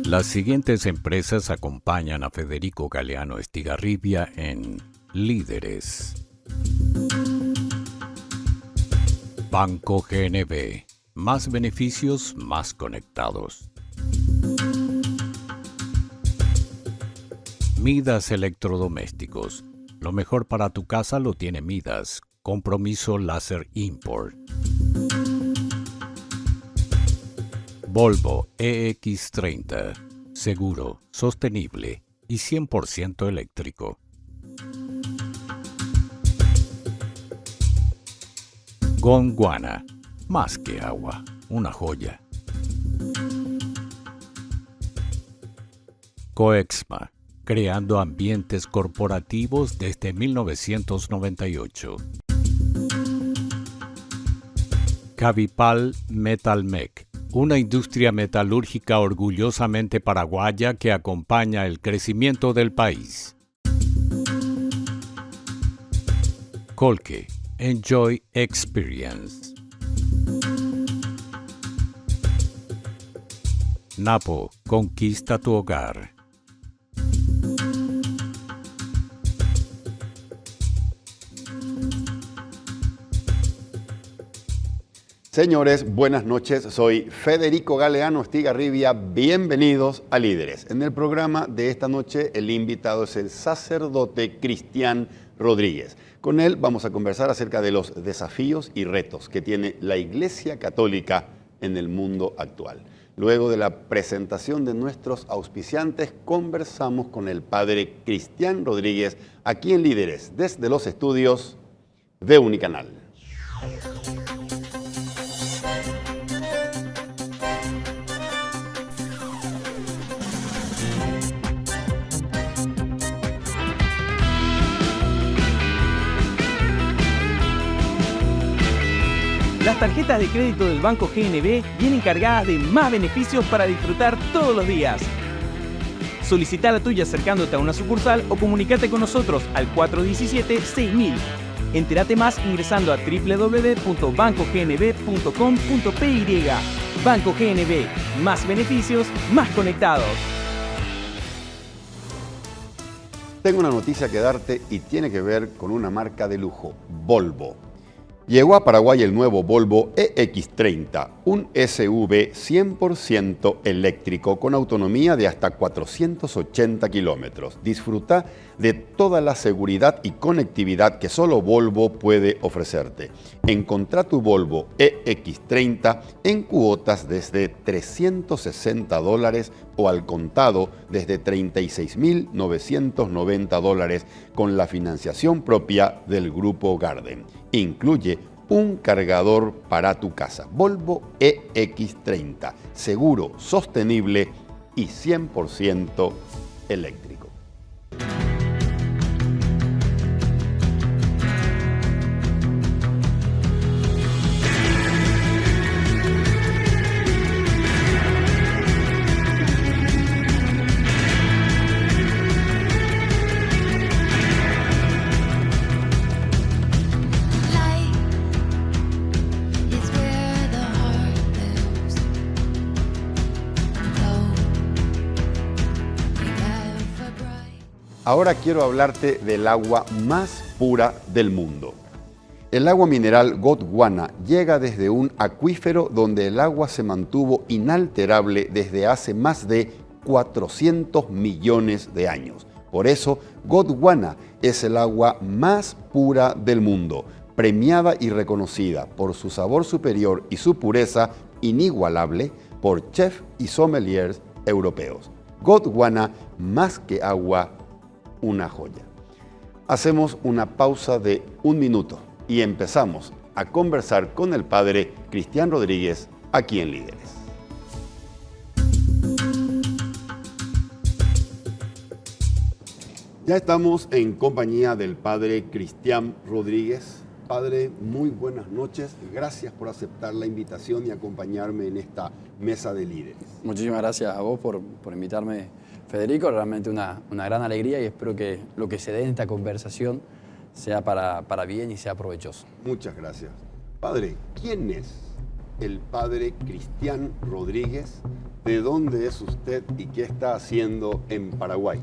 Las siguientes empresas acompañan a Federico Galeano Estigarribia en Líderes. Banco GNB. Más beneficios, más conectados. Midas Electrodomésticos. Lo mejor para tu casa lo tiene Midas. Compromiso Láser Import. Volvo EX30. Seguro, sostenible y 100% eléctrico. Gondwana. Más que agua, una joya. Coexma. Creando ambientes corporativos desde 1998. Cavipal Metalmec. Una industria metalúrgica orgullosamente paraguaya que acompaña el crecimiento del país. Colque. Enjoy Experience. Napo. Conquista tu hogar. Señores, buenas noches. Soy Federico Galeano Estigarribia. Bienvenidos a Líderes. En el programa de esta noche, el invitado es el sacerdote Cristian Rodríguez. Con él vamos a conversar acerca de los desafíos y retos que tiene la Iglesia Católica en el mundo actual. Luego de la presentación de nuestros auspiciantes, conversamos con el padre Cristian Rodríguez aquí en Líderes, desde los estudios de Unicanal. Las tarjetas de crédito del Banco GNB vienen cargadas de más beneficios para disfrutar todos los días. Solicita la tuya acercándote a una sucursal o comunícate con nosotros al 417-6000. Entérate más ingresando a www.bancognb.com.py. Banco GNB, más beneficios, más conectados. Tengo una noticia que darte y tiene que ver con una marca de lujo, Volvo. Llegó a Paraguay el nuevo Volvo EX30, un SUV 100% eléctrico con autonomía de hasta 480 kilómetros. Disfruta de toda la seguridad y conectividad que solo Volvo puede ofrecerte. Encontrá tu Volvo EX30 en cuotas desde $360 o al contado desde $36.990 con la financiación propia del Grupo Garden. Incluye un cargador para tu casa. Volvo EX30, seguro, sostenible y 100% eléctrico. Ahora quiero hablarte del agua más pura del mundo. El agua mineral Gondwana llega desde un acuífero donde el agua se mantuvo inalterable desde hace más de 400 millones de años. Por eso, Gondwana es el agua más pura del mundo, premiada y reconocida por su sabor superior y su pureza inigualable por chefs y sommeliers europeos. Gondwana, más que agua, una joya. Hacemos una pausa de 1 minuto y empezamos a conversar con el padre Cristian Rodríguez aquí en Líderes. Ya estamos en compañía del padre Cristian Rodríguez. Padre, muy buenas noches. Gracias por aceptar la invitación y acompañarme en esta mesa de líderes. Muchísimas gracias a vos por invitarme, Federico. Realmente una gran alegría y espero que lo que se dé en esta conversación sea para bien y sea provechoso. Muchas gracias. Padre, ¿quién es el padre Cristian Rodríguez ¿De dónde es usted y qué está haciendo en Paraguay?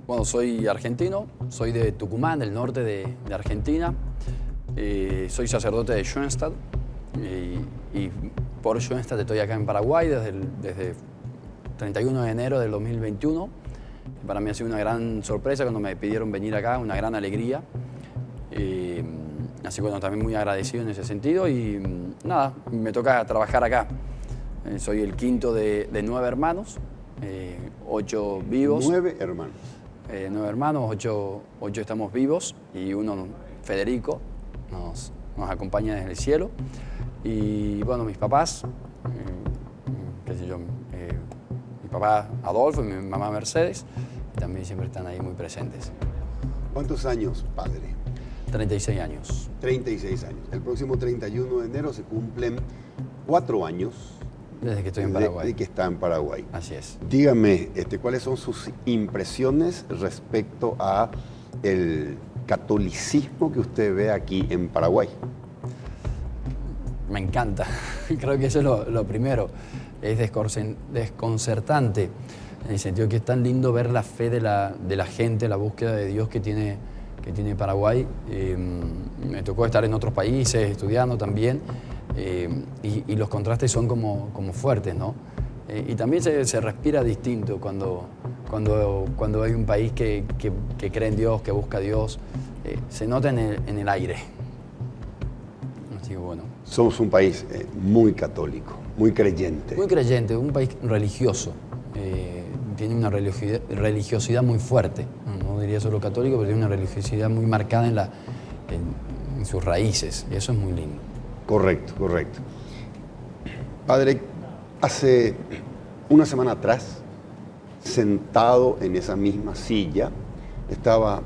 Bueno, soy argentino, soy de Tucumán, del norte de Argentina. Soy sacerdote de Schoenstatt y por Schoenstatt estoy acá en Paraguay desde 31 de enero del 2021. Para mí ha sido una gran sorpresa cuando me pidieron venir acá, una gran alegría. Así que bueno, también muy agradecido en ese sentido y nada, me toca trabajar acá. Soy el quinto de 9 hermanos, 8 vivos. 9 hermanos. 9 hermanos, 8 estamos vivos y uno, Federico, nos acompaña desde el cielo. Y bueno, mis papás, qué sé yo, mi papá Adolfo y mi mamá Mercedes, también siempre están ahí muy presentes. ¿Cuántos años, padre? 36 años. 36 años. El próximo 31 de enero se cumplen 4 años Desde que estoy en Paraguay. de que está en Paraguay. Así es. Dígame, ¿cuáles son sus impresiones respecto a el catolicismo que usted ve aquí en Paraguay? Me encanta. Creo que eso es lo primero. Es desconcertante, en el sentido que es tan lindo ver la fe de la gente, la búsqueda de Dios que tiene Paraguay. Me tocó estar en otros países estudiando también y los contrastes son como fuertes, ¿no? Y también se respira distinto cuando hay un país que cree en Dios, que busca a Dios. Se nota en el aire. Así que bueno. Somos un país muy católico, muy creyente. Muy creyente, un país religioso. Tiene una religiosidad muy fuerte. No diría solo católico, pero tiene una religiosidad muy marcada en sus raíces. Y eso es muy lindo. Correcto, correcto. Padre, hace una semana atrás, sentado en esa misma silla, estaba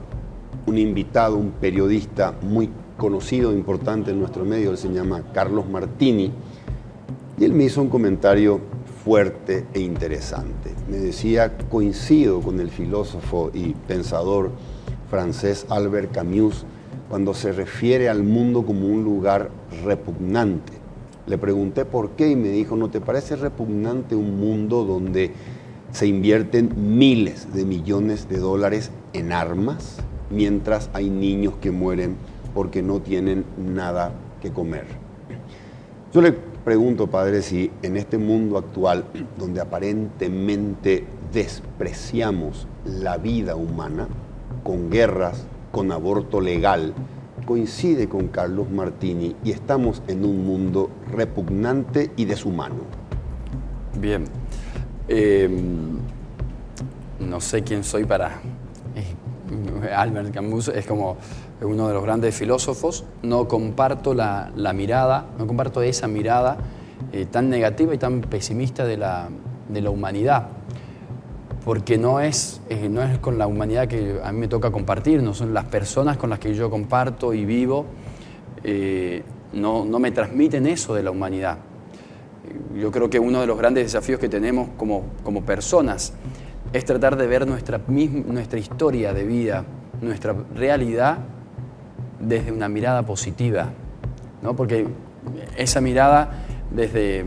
un invitado, un periodista muy conocido, importante en nuestro medio, él se llama Carlos Martini, y él me hizo un comentario fuerte e interesante. Me decía, coincido con el filósofo y pensador francés Albert Camus cuando se refiere al mundo como un lugar repugnante. Le pregunté por qué y me dijo, ¿no te parece repugnante un mundo donde se invierten miles de millones de dólares en armas mientras hay niños que mueren porque no tienen nada que comer? Yo le pregunto, padre, si en este mundo actual, donde aparentemente despreciamos la vida humana, con guerras, con aborto legal, coincide con Carlos Martini y estamos en un mundo repugnante y deshumano. Bien. No sé quién soy para... Albert Camus es como uno de los grandes filósofos. No comparto la mirada, no comparto esa mirada tan negativa y tan pesimista de la humanidad, porque no es con la humanidad que a mí me toca compartir, no son las personas con las que yo comparto y vivo, no me transmiten eso de la humanidad. Yo creo que uno de los grandes desafíos que tenemos como personas es tratar de ver nuestra historia de vida, nuestra realidad desde una mirada positiva, ¿no? Porque esa mirada, desde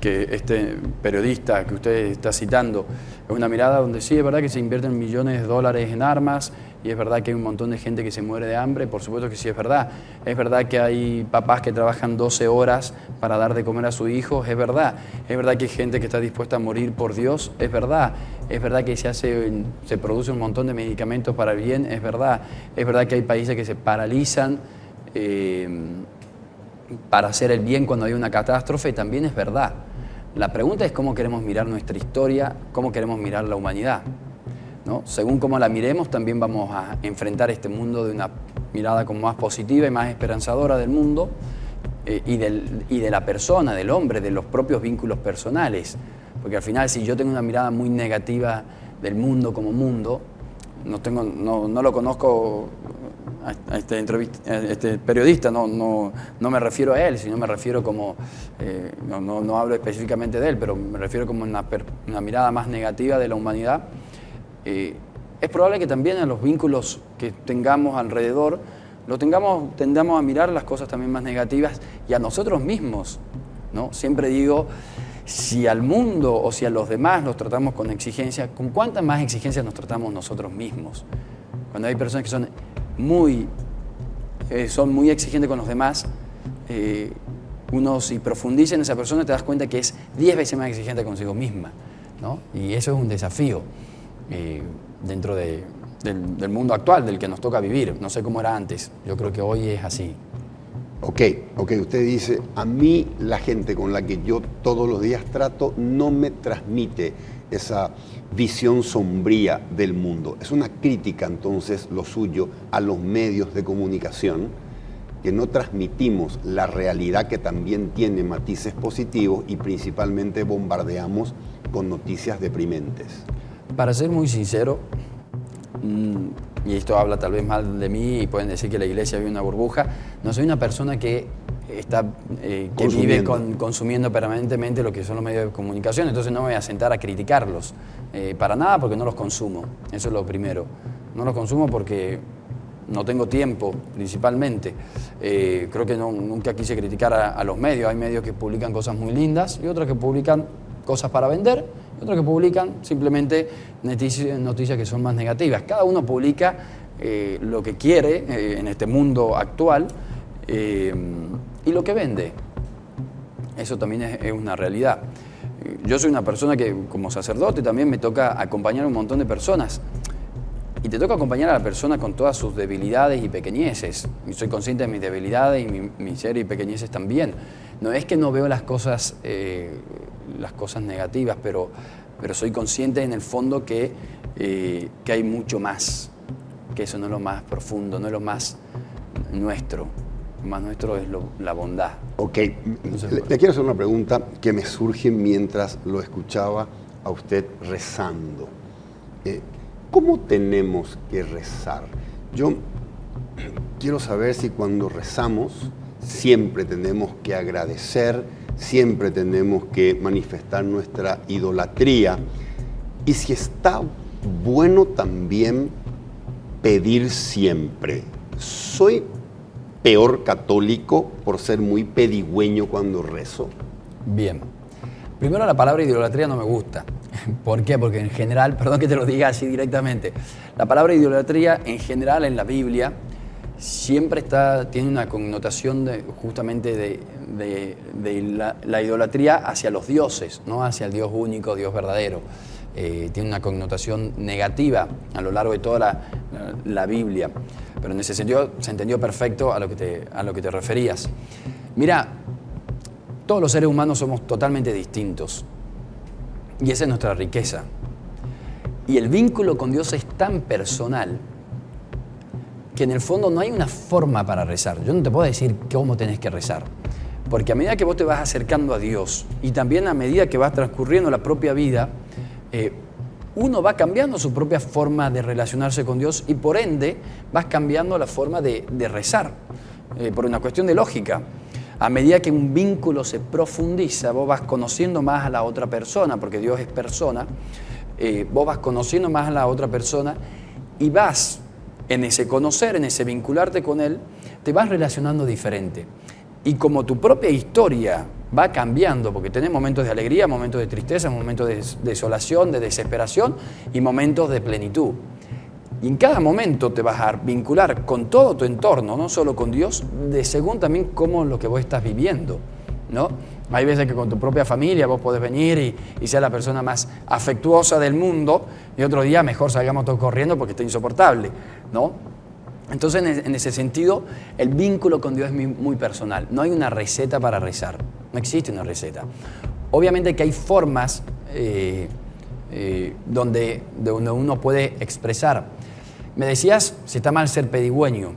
que este periodista que usted está citando, es una mirada donde sí es verdad que se invierten millones de dólares en armas y es verdad que hay un montón de gente que se muere de hambre, por supuesto que sí es verdad. Es verdad que hay papás que trabajan 12 horas para dar de comer a sus hijos, es verdad. Es verdad que hay gente que está dispuesta a morir por Dios, es verdad. Es verdad que se produce un montón de medicamentos para el bien, es verdad. Es verdad que hay países que se paralizan para hacer el bien cuando hay una catástrofe, también es verdad. La pregunta es cómo queremos mirar nuestra historia, cómo queremos mirar la humanidad, ¿no? Según cómo la miremos, también vamos a enfrentar este mundo de una mirada como más positiva y más esperanzadora del mundo y de la persona, del hombre, de los propios vínculos personales. Porque al final, si yo tengo una mirada muy negativa del mundo como mundo, no lo conozco a este periodista, no me refiero a él, sino me refiero como, no hablo específicamente de él, pero me refiero como una mirada más negativa de la humanidad. Es probable que también en los vínculos que tengamos alrededor, tendamos a mirar las cosas también más negativas y a nosotros mismos, ¿no? Siempre digo Si al mundo o si a los demás los tratamos con exigencia, ¿con cuántas más exigencias nos tratamos nosotros mismos? Cuando hay personas que son muy exigentes con los demás, uno si profundiza en esa persona te das cuenta que es 10 veces más exigente consigo misma, ¿no? Y eso es un desafío dentro del mundo actual, del que nos toca vivir. No sé cómo era antes, yo creo que hoy es así. Ok, usted dice, a mí la gente con la que yo todos los días trato no me transmite esa visión sombría del mundo. Es una crítica entonces lo suyo a los medios de comunicación, que no transmitimos la realidad que también tiene matices positivos y principalmente bombardeamos con noticias deprimentes. Para ser muy sincero, y esto habla tal vez mal de mí y pueden decir que la iglesia vive una burbuja, no soy una persona que vive consumiendo permanentemente lo que son los medios de comunicación, entonces no me voy a sentar a criticarlos para nada, porque no los consumo. Eso es lo primero. No los consumo porque no tengo tiempo, principalmente. Creo que nunca quise criticar a los medios. Hay medios que publican cosas muy lindas y otros que publican cosas para vender, y otros que publican simplemente noticias que son más negativas. Cada uno publica lo que quiere en este mundo actual y lo que vende. Eso también es una realidad. Yo soy una persona que, como sacerdote, también me toca acompañar a un montón de personas. Y te toca acompañar a la persona con todas sus debilidades y pequeñeces. Y soy consciente de mis debilidades y mi miseria y pequeñeces también. No es que no veo las cosas negativas, pero soy consciente en el fondo que hay mucho más. Que eso no es lo más profundo, no es lo más nuestro. Lo más nuestro es la bondad. Ok, le quiero hacer una pregunta que me surge mientras lo escuchaba a usted rezando. ¿Cómo tenemos que rezar? Yo quiero saber si cuando rezamos siempre tenemos que agradecer, siempre tenemos que manifestar nuestra idolatría, y si está bueno también pedir siempre. ¿Soy peor católico por ser muy pedigüeño cuando rezo? Bien. Primero, la palabra idolatría no me gusta. ¿Por qué? Porque en general, perdón que te lo diga así directamente, la palabra idolatría en general en la Biblia siempre tiene una connotación justamente de la idolatría hacia los dioses, no hacia el Dios único, Dios verdadero. Tiene una connotación negativa a lo largo de toda la Biblia. Pero en ese sentido se entendió perfecto a lo que te referías. Mira, todos los seres humanos somos totalmente distintos. Y esa es nuestra riqueza. Y el vínculo con Dios es tan personal que en el fondo no hay una forma para rezar. Yo no te puedo decir cómo tenés que rezar. Porque a medida que vos te vas acercando a Dios y también a medida que vas transcurriendo la propia vida, uno va cambiando su propia forma de relacionarse con Dios y por ende vas cambiando la forma de rezar, por una cuestión de lógica. A medida que un vínculo se profundiza, vos vas conociendo más a la otra persona, porque Dios es persona, vos vas conociendo más a la otra persona y vas en ese conocer, en ese vincularte con Él, te vas relacionando diferente. Y como tu propia historia va cambiando, porque tenés momentos de alegría, momentos de tristeza, momentos de desolación, de desesperación y momentos de plenitud. Y en cada momento te vas a vincular con todo tu entorno, no solo con Dios, según también cómo lo que vos estás viviendo, ¿no? Hay veces que con tu propia familia vos podés venir y ser la persona más afectuosa del mundo y otro día mejor salgamos todos corriendo porque está insoportable, ¿no? Entonces, en ese sentido, el vínculo con Dios es muy personal. No hay una receta para rezar, no existe una receta. Obviamente que hay formas donde uno puede expresar. Me decías si está mal ser pedigüeño.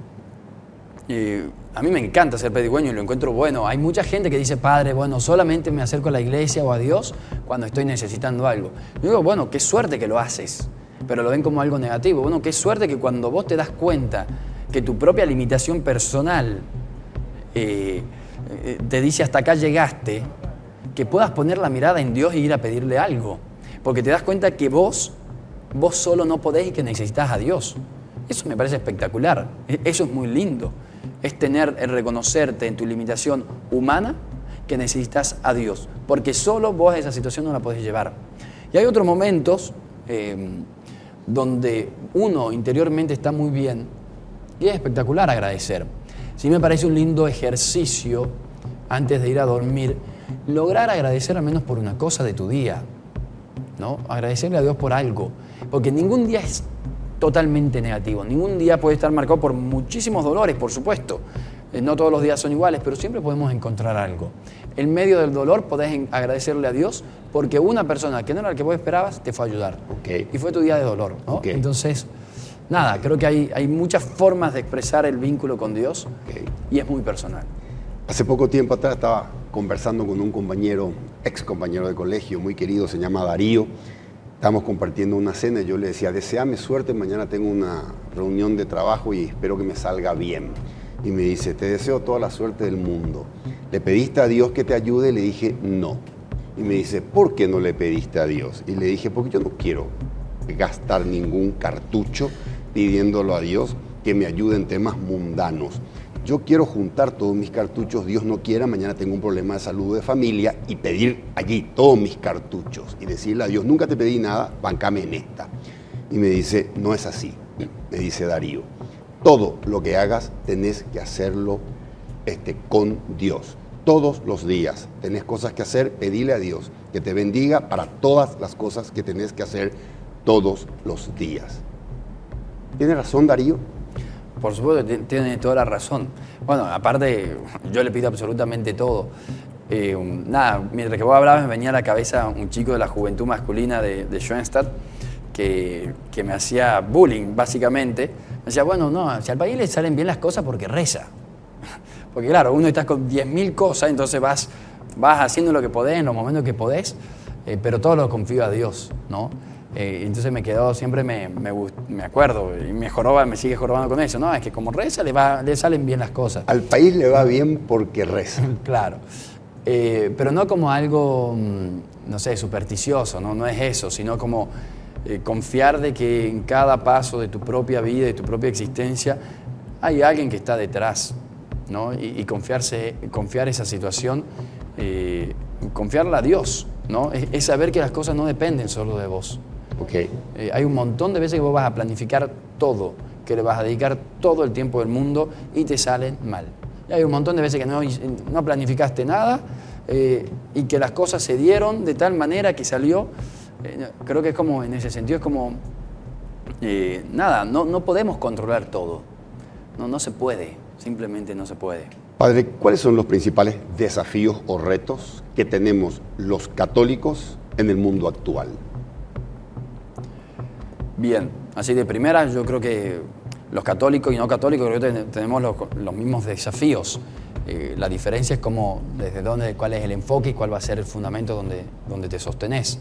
A mí me encanta ser pedigüeño y lo encuentro bueno. Hay mucha gente que dice, padre, bueno, solamente me acerco a la iglesia o a Dios cuando estoy necesitando algo. Yo digo, bueno, qué suerte que lo haces, pero lo ven como algo negativo. Bueno, qué suerte que cuando vos te das cuenta que tu propia limitación personal te dice hasta acá llegaste, que puedas poner la mirada en Dios y ir a pedirle algo. Porque te das cuenta que vos solo no podés y que necesitas a Dios. Eso me parece espectacular. Eso es muy lindo. Es reconocerte en tu limitación humana que necesitas a Dios, porque solo vos esa situación no la podés llevar. Y hay otros momentos donde uno interiormente está muy bien y es espectacular agradecer. Sí me parece un lindo ejercicio antes de ir a dormir, lograr agradecer al menos por una cosa de tu día, ¿no? Agradecerle a Dios por algo, porque ningún día es totalmente negativo, ningún día puede estar marcado por muchísimos dolores, por supuesto. No todos los días son iguales, pero siempre podemos encontrar algo. En medio del dolor podés agradecerle a Dios porque una persona que no era la que vos esperabas te fue a ayudar. Okay. Y fue tu día de dolor, ¿no? Okay. Entonces, nada, creo que hay muchas formas de expresar el vínculo con Dios, Okay. y es muy personal. Hace poco tiempo atrás estaba conversando con un compañero, ex compañero de colegio, muy querido, se llama Darío. Estábamos compartiendo una cena y yo le decía, deséame suerte, mañana tengo una reunión de trabajo y espero que me salga bien. Y me dice, te deseo toda la suerte del mundo. ¿Le pediste a Dios que te ayude? Le dije, no. Y me dice, ¿por qué no le pediste a Dios? Y le dije, porque yo no quiero gastar ningún cartucho pidiéndolo a Dios que me ayude en temas mundanos. Yo quiero juntar todos mis cartuchos, Dios no quiera, mañana tengo un problema de salud de familia y pedir allí todos mis cartuchos y decirle a Dios, nunca te pedí nada, bancame en esta. Y me dice, no es así, me dice Darío. Todo lo que hagas tenés que hacerlo con Dios. Todos los días tenés cosas que hacer, pedile a Dios que te bendiga para todas las cosas que tenés que hacer todos los días. ¿Tiene razón Darío? Por supuesto, tiene toda la razón. Bueno, aparte, yo le pido absolutamente todo. Nada, mientras que vos hablabas me venía a la cabeza un chico de la juventud masculina de Schoenstatt que me hacía bullying, básicamente. Me decía, bueno, no, si al país le salen bien las cosas porque reza. Porque claro, uno está con 10.000 cosas, entonces vas haciendo lo que podés en los momentos que podés, pero todo lo confío a Dios, ¿no? Entonces me quedó, siempre me acuerdo, y me sigue jorobando con eso, ¿no? Es que como reza le salen bien las cosas. Al país le va bien porque reza. Claro, pero no como algo, no sé, supersticioso, ¿no? No es eso, sino como confiar de que en cada paso de tu propia vida, de tu propia existencia, hay alguien que está detrás, ¿no? Y confiar esa situación, confiarla a Dios, ¿no? Es saber que las cosas no dependen solo de vos. Okay. Hay un montón de veces que vos vas a planificar todo, que le vas a dedicar todo el tiempo del mundo y te salen mal. Y hay un montón de veces que no planificaste nada y que las cosas se dieron de tal manera que salió. Creo que es como, en ese sentido, es como, nada, no podemos controlar todo. No se puede, simplemente no se puede. Padre, ¿cuáles son los principales desafíos o retos que tenemos los católicos en el mundo actual? Bien, así de primera yo creo que los católicos y no católicos creo que tenemos los mismos desafíos. La diferencia es como desde dónde, cuál es el enfoque y cuál va a ser el fundamento donde te sostenés.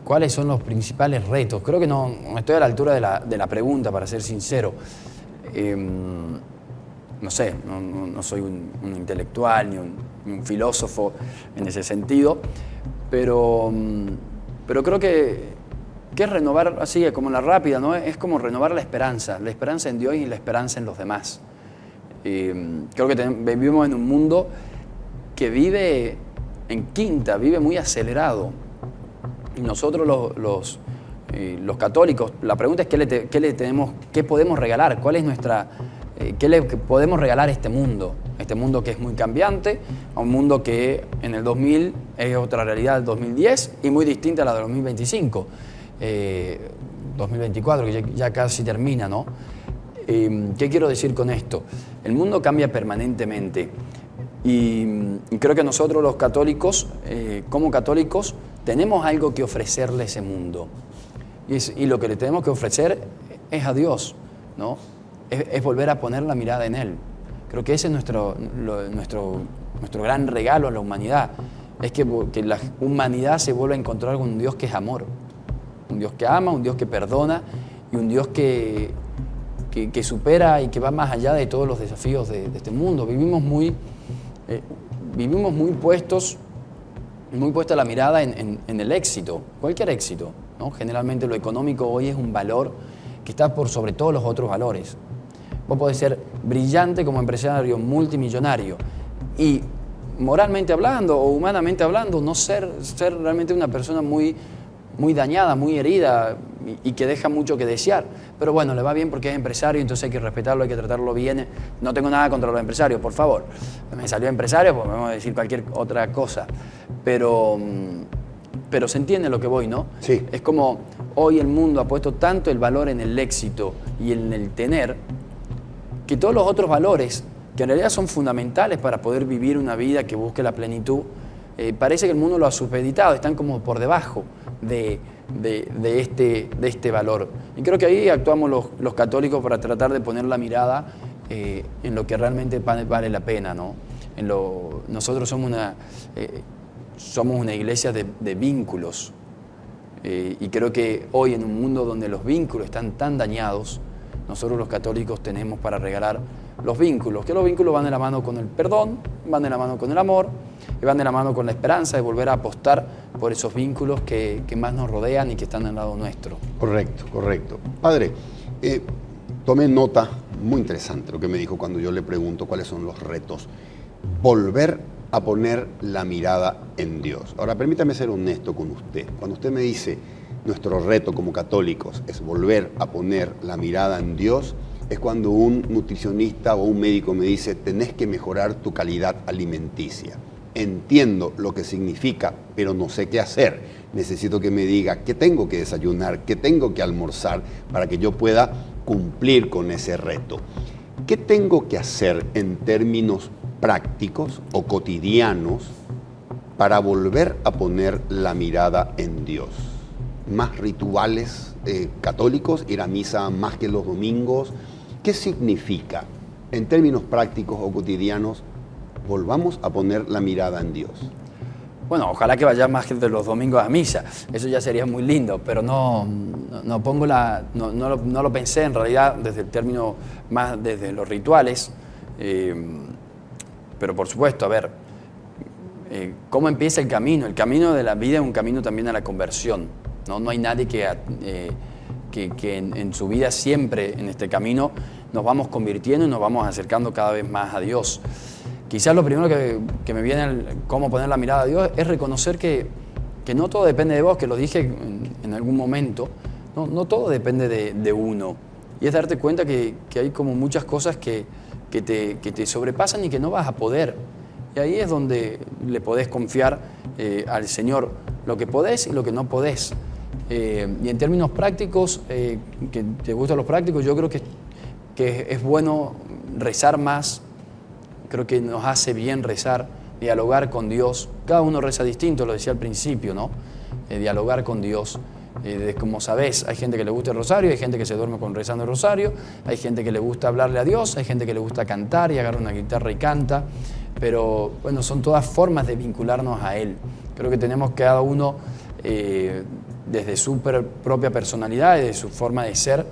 ¿Cuáles son los principales retos? Creo que no estoy a la altura de la pregunta, para ser sincero. No sé, no soy un intelectual ni un filósofo en ese sentido, pero creo que es renovar, así como la rápida, ¿no? Es como renovar la esperanza en Dios y la esperanza en los demás. Creo que vivimos en un mundo que vive en quinta, vive muy acelerado. Y nosotros los católicos, la pregunta es ¿qué podemos regalar? ¿Cuál es qué le podemos regalar a este mundo? Este mundo que es muy cambiante, a un mundo que en el 2000 es otra realidad del 2010 y muy distinta a la del 2025. 2024, que ya casi termina, ¿no? ¿Qué quiero decir con esto? El mundo cambia permanentemente y creo que nosotros los católicos, como católicos, tenemos algo que ofrecerle a ese mundo. Y lo que le tenemos que ofrecer es a Dios, ¿no? Es volver a poner la mirada en Él. Creo que ese es nuestro gran regalo a la humanidad. Es que la humanidad se vuelva a encontrar con un Dios que es amor. Un Dios que ama, un Dios que perdona y un Dios que supera y que va más allá de todos los desafíos de este mundo. Vivimos muy puesta la mirada en el éxito, cualquier éxito, ¿no? Generalmente lo económico hoy es un valor que está por sobre todos los otros valores. Vos podés ser brillante como empresario, multimillonario, y moralmente hablando o humanamente hablando, no ser realmente una persona muy dañada, muy herida y que deja mucho que desear. Pero bueno, le va bien porque es empresario, entonces hay que respetarlo, hay que tratarlo bien. No tengo nada contra los empresarios, por favor. Me salió empresario, pues vamos a decir cualquier otra cosa. Pero se entiende lo que voy, ¿no? Sí. Es como hoy el mundo ha puesto tanto el valor en el éxito y en el tener, que todos los otros valores, que en realidad son fundamentales para poder vivir una vida que busque la plenitud, parece que el mundo lo ha supeditado, están como por debajo de este valor. Y creo que ahí actuamos los católicos para tratar de poner la mirada en lo que realmente vale la pena, ¿no? Nosotros somos una iglesia de vínculos, y creo que hoy en un mundo donde los vínculos están tan dañados, nosotros los católicos tenemos para regalar los vínculos, que los vínculos van de la mano con el perdón, van de la mano con el amor, y van de la mano con la esperanza de volver a apostar por esos vínculos que más nos rodean y que están al lado nuestro. Correcto, correcto. Padre, tomé nota, muy interesante lo que me dijo cuando yo le pregunto cuáles son los retos. Volver a poner la mirada en Dios. Ahora, permítame ser honesto con usted. Cuando usted me dice, nuestro reto como católicos es volver a poner la mirada en Dios, es cuando un nutricionista o un médico me dice, tenés que mejorar tu calidad alimenticia. Entiendo lo que significa, pero no sé qué hacer. Necesito que me diga qué tengo que desayunar, qué tengo que almorzar para que yo pueda cumplir con ese reto. ¿Qué tengo que hacer en términos prácticos o cotidianos para volver a poner la mirada en Dios? ¿Más rituales católicos? ¿Ir a misa más que los domingos? ¿Qué significa en términos prácticos o cotidianos? Volvamos a poner la mirada en Dios. Bueno, ojalá que vaya más de los domingos a misa, eso ya sería muy lindo, pero no lo pensé en realidad desde el término más desde los rituales, pero por supuesto, a ver, ¿cómo empieza el camino? El camino de la vida es un camino también a la conversión, ¿no? No hay nadie que en su vida siempre en este camino nos vamos convirtiendo y nos vamos acercando cada vez más a Dios. Quizás lo primero que me viene cómo poner la mirada a Dios es reconocer que no todo depende de vos, que lo dije en algún momento, no todo depende de uno. Y es darte cuenta que hay como muchas cosas que te sobrepasan y que no vas a poder. Y ahí es donde le podés confiar al Señor lo que podés y lo que no podés. Y en términos prácticos, que te gustan los prácticos, yo creo que es bueno rezar más. Creo que nos hace bien rezar, dialogar con Dios. Cada uno reza distinto, lo decía al principio, ¿no? Dialogar con Dios. Como sabés, hay gente que le gusta el rosario, hay gente que se duerme rezando el rosario, hay gente que le gusta hablarle a Dios, hay gente que le gusta cantar y agarra una guitarra y canta. Pero bueno, son todas formas de vincularnos a Él. Creo que tenemos cada uno, desde su propia personalidad y de su forma de ser,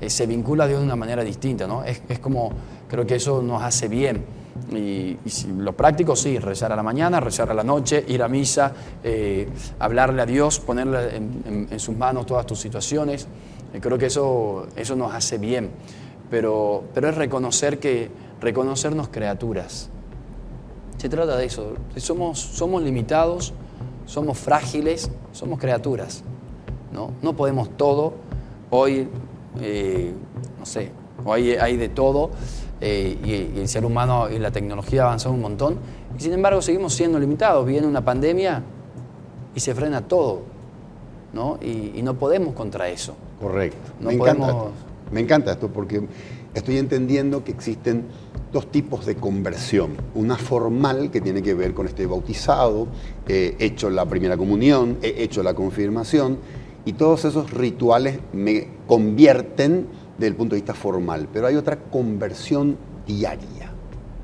se vincula a Dios de una manera distinta, ¿no? Es como, creo que eso nos hace bien. Y lo práctico sí, rezar a la mañana, rezar a la noche, ir a misa, hablarle a Dios, ponerle en sus manos todas tus situaciones. Creo que eso nos hace bien, pero es reconocernos criaturas. Se trata de eso, somos limitados, somos frágiles, somos criaturas, ¿no? No podemos todo, hoy, no sé, hoy hay de todo. Y el ser humano y la tecnología avanzó un montón, y sin embargo seguimos siendo limitados. Viene una pandemia y se frena todo, ¿no? Y no podemos contra eso. Correcto. Me encanta esto porque estoy entendiendo que existen dos tipos de conversión. Una formal, que tiene que ver con este bautizado, he hecho la primera comunión, he hecho la confirmación, y todos esos rituales me convierten desde el punto de vista formal, pero hay otra conversión diaria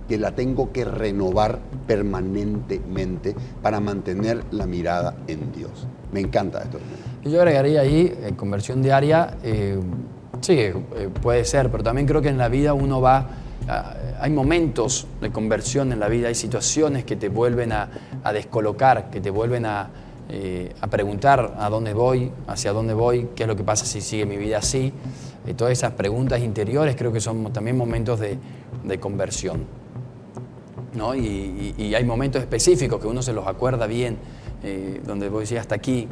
que la tengo que renovar permanentemente para mantener la mirada en Dios. Me encanta esto. Yo agregaría ahí conversión diaria, sí, puede ser, pero también creo que en la vida uno hay momentos de conversión en la vida, hay situaciones que te vuelven a descolocar, que te vuelven a preguntar a dónde voy, hacia dónde voy, qué es lo que pasa si sigue mi vida así. Todas esas preguntas interiores creo que son también momentos de conversión. ¿no? Y hay momentos específicos que uno se los acuerda bien, donde vos decís hasta aquí,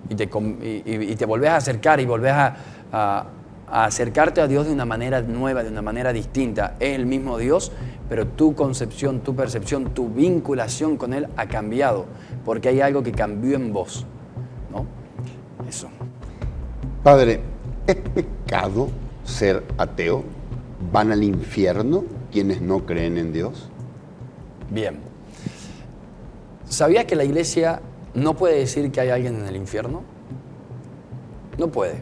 y te volvés a acercar y volvés a acercarte a Dios de una manera nueva, de una manera distinta. Es el mismo Dios, pero tu concepción, tu percepción, tu vinculación con Él ha cambiado, porque hay algo que cambió en vos, ¿no? Eso. Padre, ¿es pecado ser ateo? ¿Van al infierno quienes no creen en Dios? Bien. ¿Sabías que la iglesia no puede decir que hay alguien en el infierno? No puede.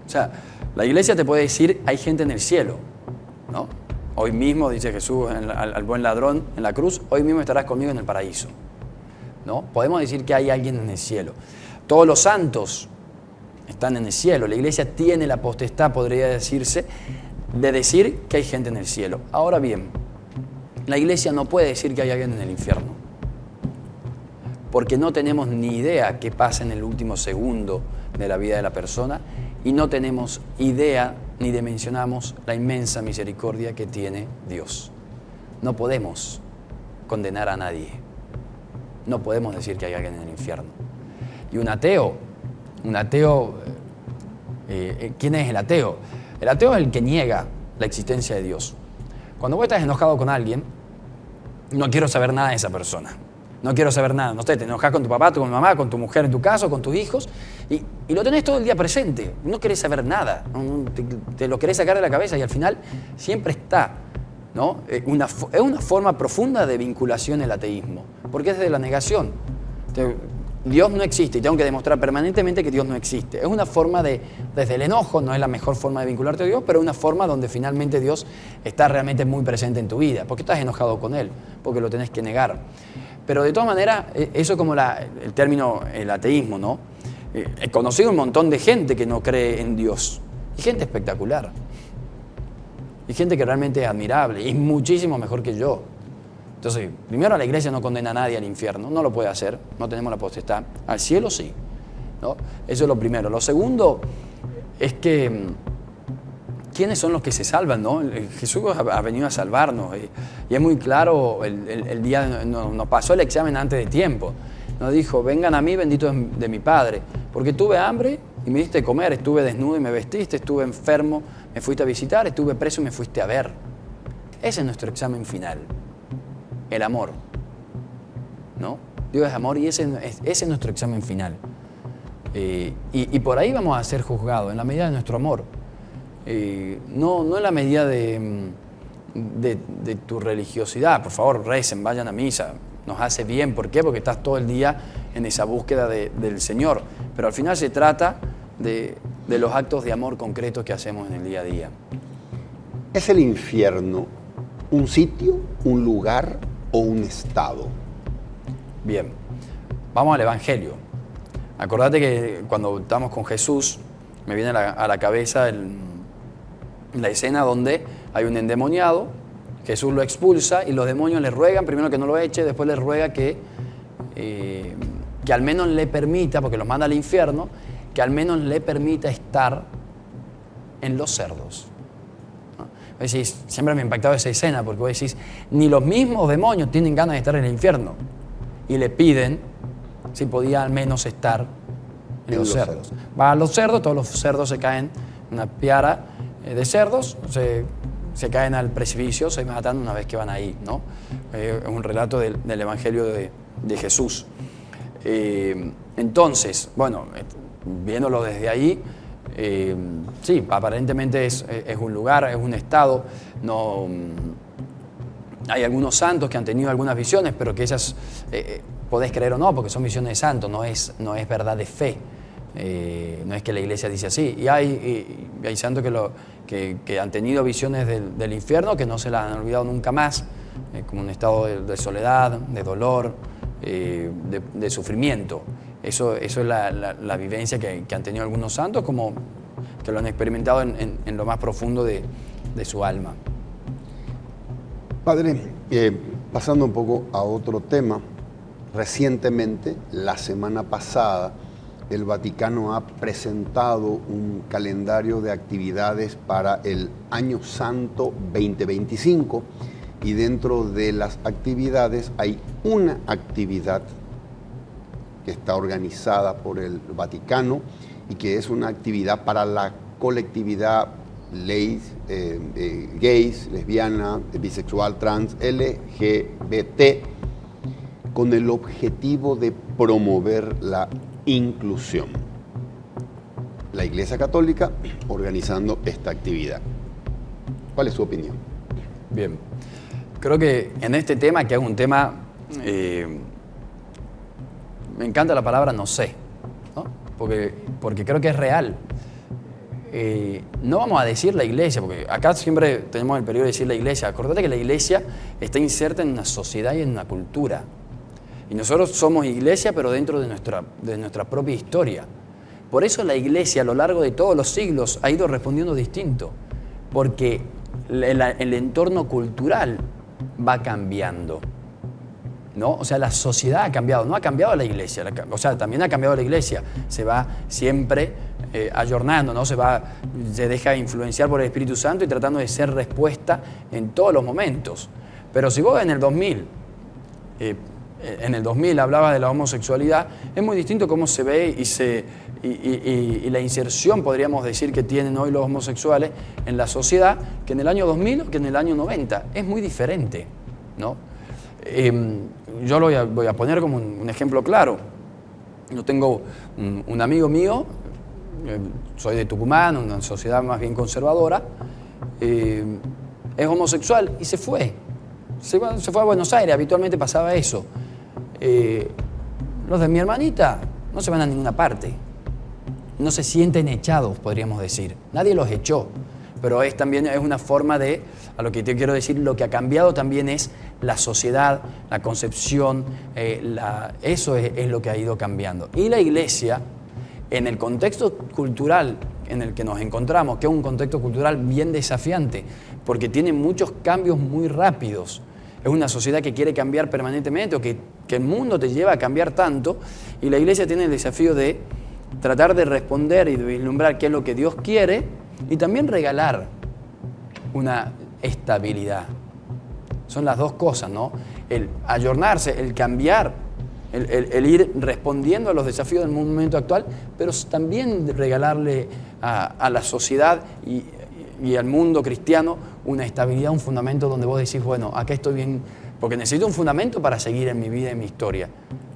O sea, la iglesia te puede decir hay gente en el cielo, ¿no? Hoy mismo, dice Jesús al buen ladrón en la cruz, hoy mismo estarás conmigo en el paraíso, ¿no? Podemos decir que hay alguien en el cielo. Todos los santos están en el cielo. La iglesia tiene la potestad, podría decirse, de decir que hay gente en el cielo. Ahora bien, la iglesia no puede decir que hay alguien en el infierno, porque no tenemos ni idea qué pasa en el último segundo de la vida de la persona y no tenemos idea ni dimensionamos la inmensa misericordia que tiene Dios. No podemos condenar a nadie. No podemos decir que hay alguien en el infierno. Y un ateo, ¿quién es el ateo? El ateo es el que niega la existencia de Dios. Cuando vos estás enojado con alguien, no quiero saber nada de esa persona. No quiero saber nada. No sé, te enojas con tu papá, con tu mamá, con tu mujer en tu caso, con tus hijos, y lo tenés todo el día presente. No querés saber nada. Te lo querés sacar de la cabeza y al final siempre está, ¿no? Es una forma profunda de vinculación el ateísmo, porque es desde la negación. Dios no existe y tengo que demostrar permanentemente que Dios no existe. Es una forma desde el enojo, no es la mejor forma de vincularte a Dios, pero es una forma donde finalmente Dios está realmente muy presente en tu vida. ¿Por qué estás enojado con Él? Porque lo tenés que negar. Pero de todas maneras, eso es como el término, el ateísmo, ¿no? He conocido un montón de gente que no cree en Dios. Y gente espectacular. Y gente que realmente es admirable y es muchísimo mejor que yo. Entonces, primero, la iglesia no condena a nadie al infierno, no lo puede hacer, no tenemos la potestad. Al cielo sí, ¿no? Eso es lo primero. Lo segundo es que, ¿quiénes son los que se salvan, no? Jesús ha venido a salvarnos y es muy claro, el día nos pasó el examen antes de tiempo. Nos dijo, vengan a mí, benditos de mi Padre, porque tuve hambre y me diste de comer, estuve desnudo y me vestiste, estuve enfermo, me fuiste a visitar, estuve preso y me fuiste a ver. Ese es nuestro examen final. El amor, ¿no? Dios es amor y ese es nuestro examen final. Y por ahí vamos a ser juzgados, en la medida de nuestro amor. No en la medida de tu religiosidad. Por favor, recen, vayan a misa. Nos hace bien. ¿Por qué? Porque estás todo el día en esa búsqueda del Señor. Pero al final se trata de los actos de amor concretos que hacemos en el día a día. ¿Es el infierno un sitio, un lugar o un estado? Bien, vamos al Evangelio. Acordate que cuando estamos con Jesús, me viene a la cabeza la escena donde hay un endemoniado, Jesús lo expulsa y los demonios le ruegan, primero que no lo eche, después le ruega que al menos le permita, porque los manda al infierno, que al menos le permita estar en los cerdos. Vos decís, siempre me ha impactado esa escena, porque vos decís, ni los mismos demonios tienen ganas de estar en el infierno. Y le piden si podía al menos estar en los cerdos. Va a los cerdos, todos los cerdos se caen en una piara de cerdos, se caen al precipicio, se matan una vez que van ahí, ¿no? Es un relato del Evangelio de Jesús. Entonces, bueno, viéndolo desde ahí, sí, aparentemente es un lugar, es un estado. No, hay algunos santos que han tenido algunas visiones, pero que esas podés creer o no, porque son visiones de santos, no es verdad de fe. No es que la iglesia dice así. Y hay santos que han tenido visiones del infierno que no se las han olvidado nunca más, como un estado de soledad, de dolor, de sufrimiento. Eso es la vivencia que han tenido algunos santos, como que lo han experimentado en lo más profundo de su alma. Padre, pasando un poco a otro tema, recientemente, la semana pasada, el Vaticano ha presentado un calendario de actividades para el Año Santo 2025 y dentro de las actividades hay una actividad que está organizada por el Vaticano y que es una actividad para la colectividad gays, lesbiana, bisexual, trans, LGBT, con el objetivo de promover la inclusión. La Iglesia Católica organizando esta actividad. ¿Cuál es su opinión? Bien, creo que en este tema, que es un tema, me encanta la palabra no sé, ¿no? Porque creo que es real. No vamos a decir la iglesia, porque acá siempre tenemos el periodo de decir la iglesia. Acordate que la iglesia está inserta en una sociedad y en una cultura. Y nosotros somos iglesia, pero dentro de nuestra propia historia. Por eso la iglesia a lo largo de todos los siglos ha ido respondiendo distinto, porque el entorno cultural va cambiando, ¿no? O sea, la sociedad ha cambiado, no ha cambiado la iglesia, o sea, también ha cambiado la iglesia, se va siempre ayornando, ¿no? Se deja influenciar por el Espíritu Santo y tratando de ser respuesta en todos los momentos. Pero si vos en el 2000 hablabas de la homosexualidad, es muy distinto cómo se ve y la inserción, podríamos decir, que tienen hoy los homosexuales en la sociedad, que en el año 2000 o que en el año 90. Es muy diferente, ¿no? Yo lo voy a poner como un ejemplo claro. Yo tengo un amigo mío, soy de Tucumán, una sociedad más bien conservadora, es homosexual y se fue. Se fue a Buenos Aires, habitualmente pasaba eso. Los de mi hermanita no se van a ninguna parte. No se sienten echados, podríamos decir. Nadie los echó. Pero también es una forma de, a lo que te quiero decir, lo que ha cambiado también es la sociedad, la concepción, eso es lo que ha ido cambiando. Y la iglesia, en el contexto cultural en el que nos encontramos, que es un contexto cultural bien desafiante, porque tiene muchos cambios muy rápidos. Es una sociedad que quiere cambiar permanentemente, o que el mundo te lleva a cambiar tanto, y la iglesia tiene el desafío de tratar de responder y de vislumbrar qué es lo que Dios quiere, y también regalar una estabilidad. Son las dos cosas, ¿no? El ayornarse, el cambiar, el ir respondiendo a los desafíos del momento actual, pero también regalarle a la sociedad y al mundo cristiano una estabilidad, un fundamento donde vos decís, bueno, acá estoy bien, porque necesito un fundamento para seguir en mi vida y en mi historia.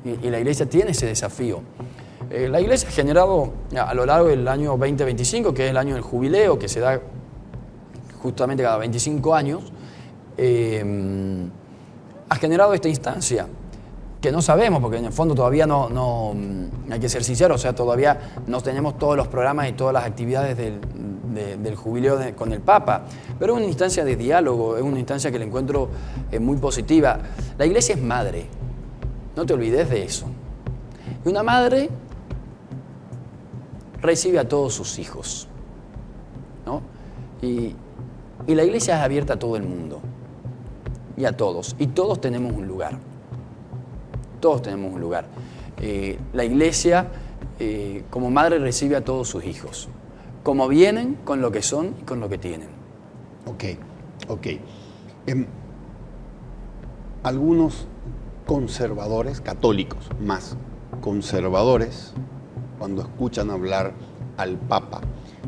Y la iglesia tiene ese desafío. La iglesia ha generado a lo largo del año 2025, que es el año del jubileo, que se da justamente cada 25 años, ha generado esta instancia, que no sabemos, porque en el fondo todavía no hay que ser sinceros, o sea, todavía no tenemos todos los programas y todas las actividades del jubileo con el Papa, pero es una instancia de diálogo, es una instancia que le encuentro muy positiva. La iglesia es madre, no te olvides de eso. Y una madre recibe a todos sus hijos, ¿no? Y la iglesia es abierta a todo el mundo y a todos, y todos tenemos un lugar. Todos tenemos un lugar. La iglesia, como madre, recibe a todos sus hijos, como vienen, con lo que son y con lo que tienen. Ok. Algunos conservadores, católicos más conservadores, cuando escuchan hablar al Papa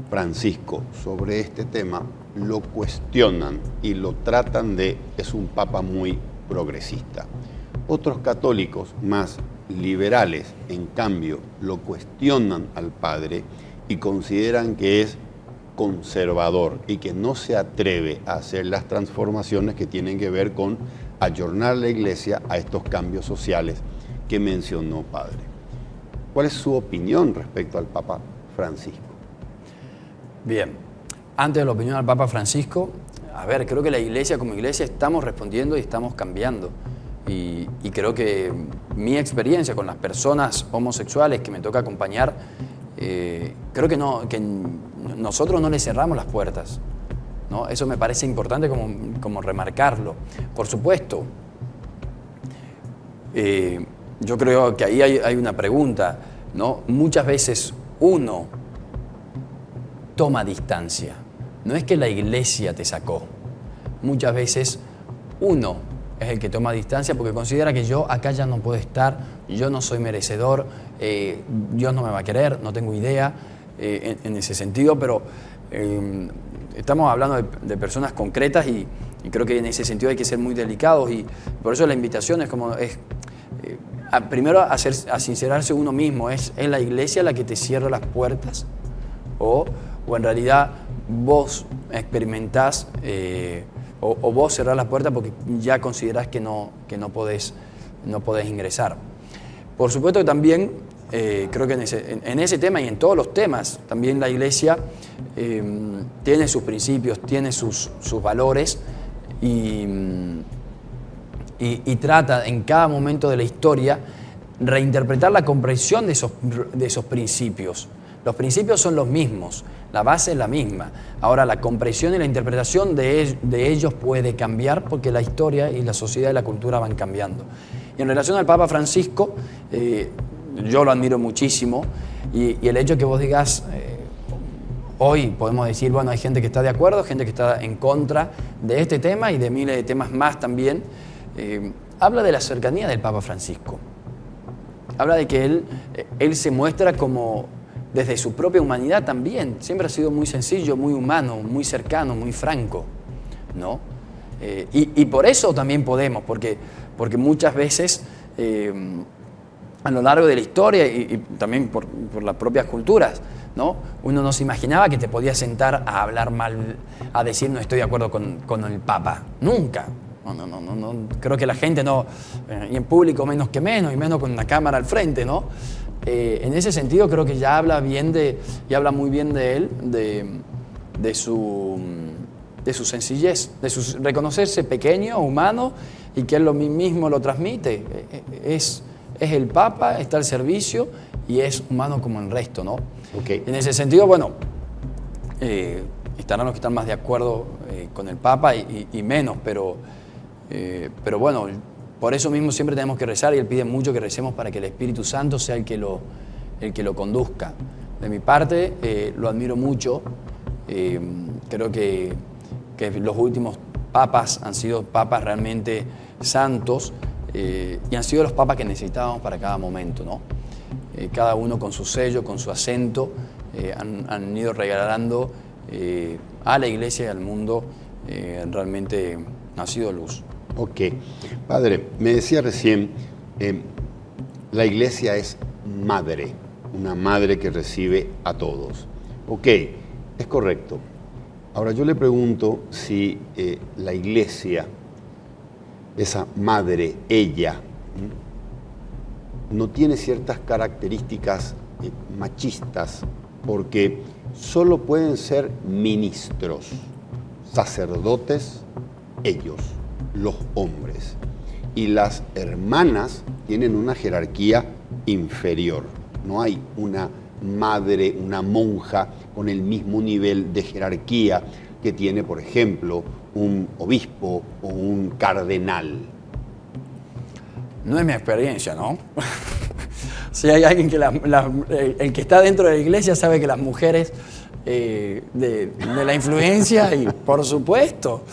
Francisco sobre este tema, lo cuestionan y lo tratan es un Papa muy progresista. Otros católicos más liberales, en cambio, lo cuestionan al Padre y consideran que es conservador y que no se atreve a hacer las transformaciones que tienen que ver con ayornar la iglesia a estos cambios sociales que mencionó Padre. ¿Cuál es su opinión respecto al Papa Francisco? Bien, antes de la opinión del Papa Francisco, creo que la iglesia como iglesia estamos respondiendo y estamos cambiando. Y creo que mi experiencia con las personas homosexuales que me toca acompañar, creo que nosotros no les cerramos las puertas, ¿no? Eso me parece importante como remarcarlo. Por supuesto, yo creo que ahí hay una pregunta, ¿no? Muchas veces uno toma distancia. No es que la iglesia te sacó. Muchas veces uno es el que toma distancia porque considera que yo acá ya no puedo estar, yo no soy merecedor, Dios no me va a querer, no tengo idea en ese sentido, pero estamos hablando de personas concretas y creo que en ese sentido hay que ser muy delicados y por eso la invitación es como... primero a sincerarse uno mismo, ¿es la iglesia la que te cierra las puertas? O en realidad vos experimentás o vos cerrás las puertas porque ya considerás que no podés ingresar. Por supuesto que también creo que en ese tema y en todos los temas también la iglesia tiene sus principios, tiene sus valores y trata en cada momento de la historia reinterpretar la comprensión de esos principios. Los principios son los mismos, la base es la misma. Ahora la comprensión y la interpretación de ellos puede cambiar porque la historia y la sociedad y la cultura van cambiando. Y en relación al Papa Francisco, yo lo admiro muchísimo y el hecho que vos digas... Hoy podemos decir, bueno, hay gente que está de acuerdo, gente que está en contra de este tema y de miles de temas más también. Habla de la cercanía del Papa Francisco. Habla de que él se muestra como desde su propia humanidad también. Siempre ha sido muy sencillo, muy humano, muy cercano, muy franco, ¿no? Y por eso también podemos, porque muchas veces a lo largo de la historia y también por las propias culturas, ¿no? Uno no se imaginaba que te podías sentar a hablar mal, a decir no estoy de acuerdo con el Papa. Nunca. No. Creo que la gente no, y en público menos que menos, y menos con una cámara al frente, ¿no? En ese sentido creo que ya habla bien y habla muy bien de él, de su sencillez, de su reconocerse pequeño, humano, y que él mismo lo transmite. Es el Papa, está al servicio y es humano como el resto, ¿no? Okay. En ese sentido, bueno, estarán los que están más de acuerdo con el Papa y menos, pero bueno, por eso mismo siempre tenemos que rezar y él pide mucho que recemos para que el Espíritu Santo sea el que lo conduzca. De mi parte, lo admiro mucho, creo que los últimos papas han sido papas realmente santos y han sido los papas que necesitábamos para cada momento, ¿no? Cada uno con su sello, con su acento, han ido regalando a la iglesia y al mundo realmente ha sido luz. Ok. Padre, me decía recién, la iglesia es madre, una madre que recibe a todos. Ok, es correcto. Ahora yo le pregunto si la iglesia, esa madre, ella, no tiene ciertas características machistas, porque solo pueden ser ministros, sacerdotes, ellos, los hombres. Y las hermanas tienen una jerarquía inferior. No hay una madre, una monja con el mismo nivel de jerarquía que tiene, por ejemplo, un obispo o un cardenal. No es mi experiencia, ¿no? Si hay alguien que el que está dentro de la iglesia sabe que las mujeres de la influencia y por supuesto,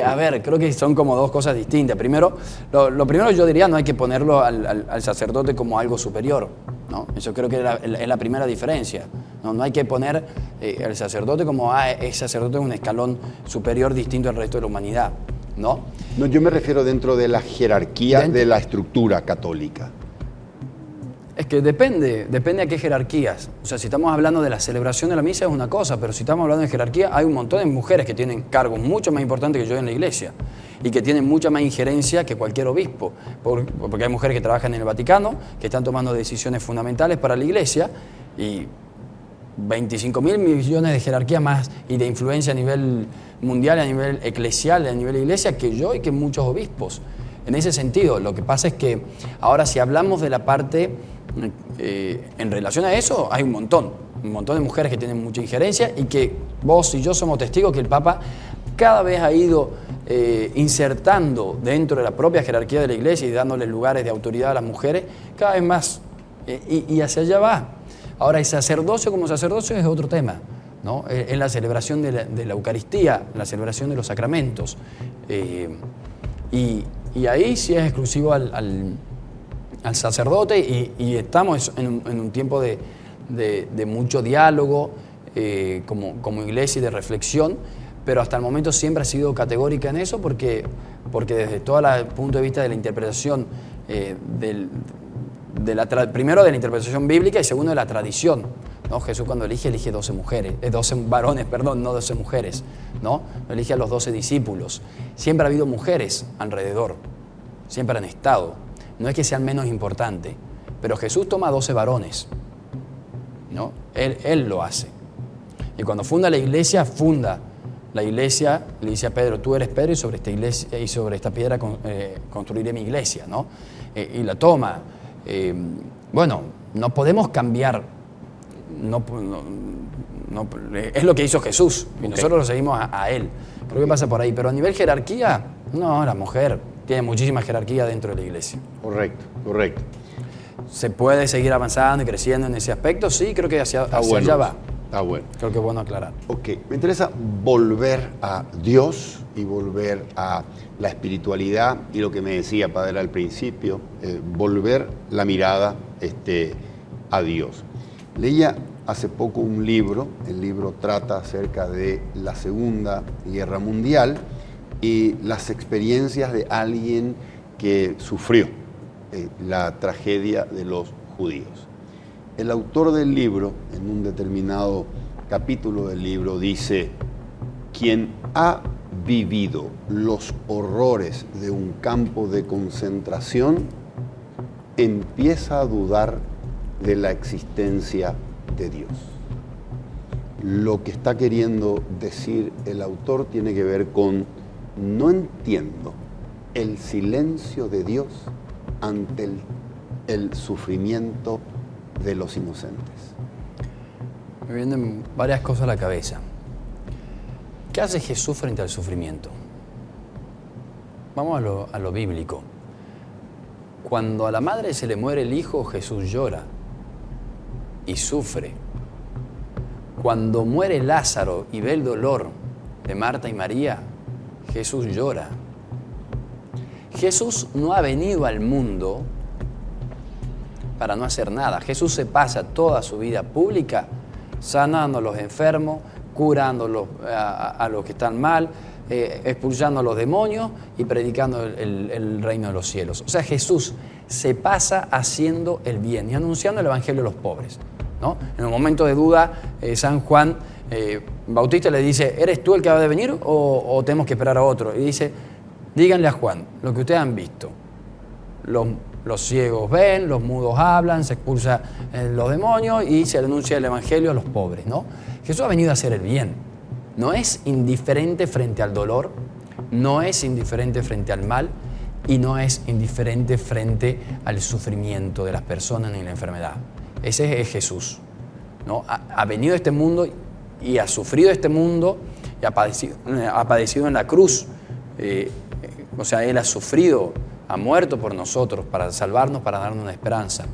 a ver, creo que son como dos cosas distintas. Primero, lo primero yo diría no hay que ponerlo al sacerdote como algo superior, ¿no? Eso creo que es la primera diferencia. No hay que poner al sacerdote como es sacerdote en un escalón superior distinto al resto de la humanidad, ¿no? No, yo me refiero dentro de la jerarquía de la estructura católica. Es que depende a qué jerarquías. O sea, si estamos hablando de la celebración de la misa es una cosa, pero si estamos hablando de jerarquía, hay un montón de mujeres que tienen cargos mucho más importantes que yo en la iglesia y que tienen mucha más injerencia que cualquier obispo. Porque hay mujeres que trabajan en el Vaticano, que están tomando decisiones fundamentales para la iglesia y 25.000 millones de jerarquía más y de influencia a nivel mundial, a nivel eclesial, a nivel de iglesia, que yo y que muchos obispos. En ese sentido, lo que pasa es que ahora si hablamos de la parte en relación a eso, hay un montón de mujeres que tienen mucha injerencia y que vos y yo somos testigos que el Papa cada vez ha ido insertando dentro de la propia jerarquía de la iglesia y dándole lugares de autoridad a las mujeres cada vez más y hacia allá va. Ahora el sacerdocio como sacerdocio es otro tema, ¿no? Es la celebración de la Eucaristía, la celebración de los sacramentos. Y ahí sí es exclusivo al sacerdote y estamos en un tiempo de mucho diálogo como iglesia y de reflexión, pero hasta el momento siempre ha sido categórica en eso porque desde todo el punto de vista de la interpretación, primero de la interpretación bíblica y segundo de la tradición, ¿no? Jesús cuando elige 12 varones, no 12 mujeres, ¿no? Elige a los 12 discípulos. Siempre ha habido mujeres alrededor, siempre han estado. No es que sean menos importantes, pero Jesús toma 12 varones, ¿no? Él lo hace. Y cuando funda la iglesia, le dice a Pedro, tú eres Pedro y sobre esta piedra construiré mi iglesia, ¿no? Y la toma. Bueno, no podemos cambiar, es lo que hizo Jesús y nosotros lo seguimos a Él. Creo que pasa por ahí, pero a nivel jerarquía, no, la mujer tiene muchísima jerarquía dentro de la iglesia. Correcto. ¿Se puede seguir avanzando y creciendo en ese aspecto? Sí, creo que hacia allá va. Está bueno. Creo que es bueno aclarar. Ok, me interesa volver a Dios y volver a la espiritualidad y lo que me decía Padre al principio, volver la mirada a Dios. Leía hace poco un libro, el libro trata acerca de la Segunda Guerra Mundial y las experiencias de alguien que sufrió la tragedia de los judíos. El autor del libro, en un determinado capítulo del libro, dice: quien ha vivido los horrores de un campo de concentración empieza a dudar de la existencia de Dios. Lo que está queriendo decir el autor tiene que ver con: no entiendo el silencio de Dios ante el sufrimiento de los inocentes. Me vienen varias cosas a la cabeza. ¿Qué hace Jesús frente al sufrimiento? Vamos a lo bíblico. Cuando a la madre se le muere el hijo, Jesús llora y sufre. Cuando muere Lázaro y ve el dolor de Marta y María, Jesús llora. Jesús no ha venido al mundo para no hacer nada. Jesús se pasa toda su vida pública sanando a los enfermos, curando a los que están mal, expulsando a los demonios y predicando el reino de los cielos. O sea, Jesús se pasa haciendo el bien y anunciando el evangelio a los pobres, ¿no? En un momento de duda, San Juan Bautista le dice: ¿eres tú el que ha de venir o tenemos que esperar a otro? Y dice: díganle a Juan lo que ustedes han visto. Los ciegos ven, los mudos hablan, se expulsan los demonios y se anuncia el evangelio a los pobres, ¿no? Jesús ha venido a hacer el bien. No es indiferente frente al dolor, no es indiferente frente al mal y no es indiferente frente al sufrimiento de las personas ni la enfermedad. Ese es Jesús, ¿no? Ha venido a este mundo y ha sufrido este mundo y ha padecido en la cruz. O sea, Él ha sufrido, ha muerto por nosotros para salvarnos, para darnos una esperanza.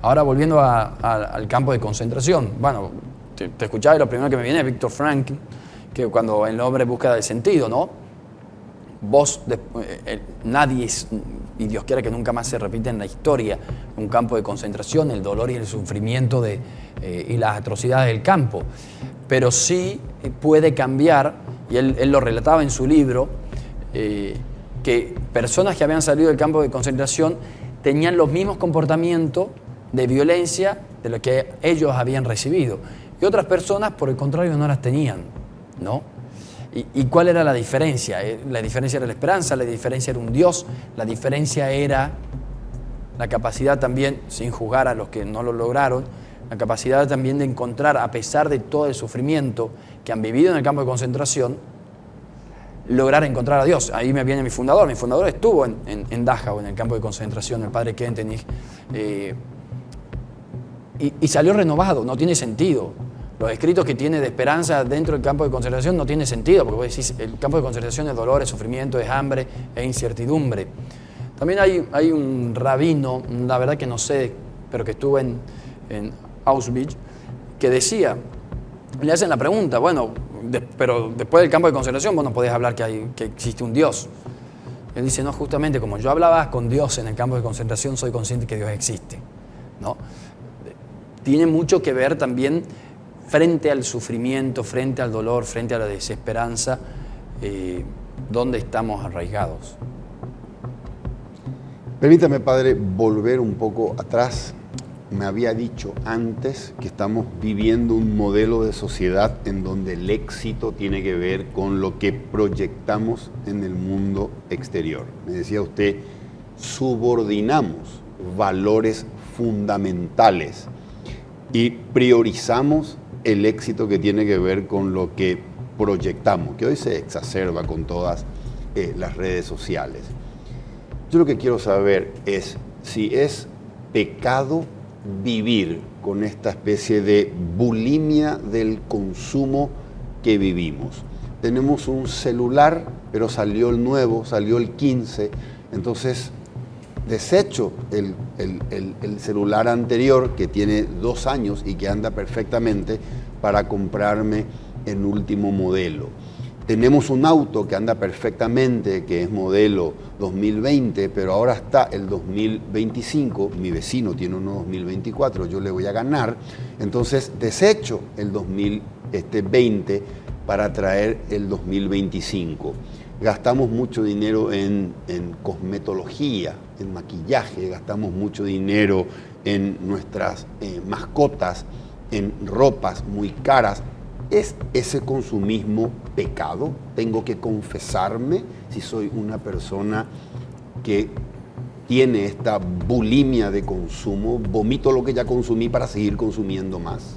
Ahora, volviendo al campo de concentración. Bueno, te escuchaba y lo primero que me viene es Viktor Frankl, que cuando el hombre busca el sentido, ¿no? Nadie es, y Dios quiera que nunca más se repita en la historia, un campo de concentración, el dolor y el sufrimiento y las atrocidades del campo. Pero sí puede cambiar, y él lo relataba en su libro, que personas que habían salido del campo de concentración tenían los mismos comportamientos de violencia de lo que ellos habían recibido. Y otras personas, por el contrario, no las tenían, ¿no? ¿Y cuál era la diferencia? La diferencia era la esperanza, la diferencia era un Dios, la diferencia era la capacidad también, sin juzgar a los que no lo lograron, la capacidad también de encontrar, a pesar de todo el sufrimiento que han vivido en el campo de concentración, lograr encontrar a Dios. Ahí me viene mi fundador. Mi fundador estuvo en Dachau, en el campo de concentración, el padre Kentenich, y salió renovado. No tiene sentido. Los escritos que tiene de esperanza dentro del campo de concentración no tiene sentido, porque vos decís, el campo de concentración es dolor, es sufrimiento, es hambre, es incertidumbre. También hay un rabino, la verdad que no sé, pero que estuvo en Auschwitz, que decía, le hacen la pregunta, bueno, pero después del campo de concentración vos no podés hablar que existe un Dios. Él dice, no, justamente como yo hablaba con Dios en el campo de concentración, soy consciente que Dios existe, ¿no? Tiene mucho que ver también frente al sufrimiento, frente al dolor, frente a la desesperanza, dónde estamos arraigados. Permítame, Padre, volver un poco atrás. Me había dicho antes que estamos viviendo un modelo de sociedad en donde el éxito tiene que ver con lo que proyectamos en el mundo exterior. Me decía usted, subordinamos valores fundamentales y priorizamos el éxito que tiene que ver con lo que proyectamos, que hoy se exacerba con todas las redes sociales. Yo lo que quiero saber es si es pecado vivir con esta especie de bulimia del consumo que vivimos. Tenemos un celular, pero salió el nuevo, salió el 15, entonces desecho el celular anterior que tiene 2 años y que anda perfectamente para comprarme el último modelo. Tenemos un auto que anda perfectamente, que es modelo 2020, pero ahora está el 2025, mi vecino tiene uno 2024, yo le voy a ganar, entonces desecho el 2020 para traer el 2025. Gastamos mucho dinero en cosmetología, en maquillaje, gastamos mucho dinero en nuestras mascotas, en ropas muy caras. ¿Es ese consumismo pecado? ¿Tengo que confesarme si soy una persona que tiene esta bulimia de consumo? ¿Vomito lo que ya consumí para seguir consumiendo más?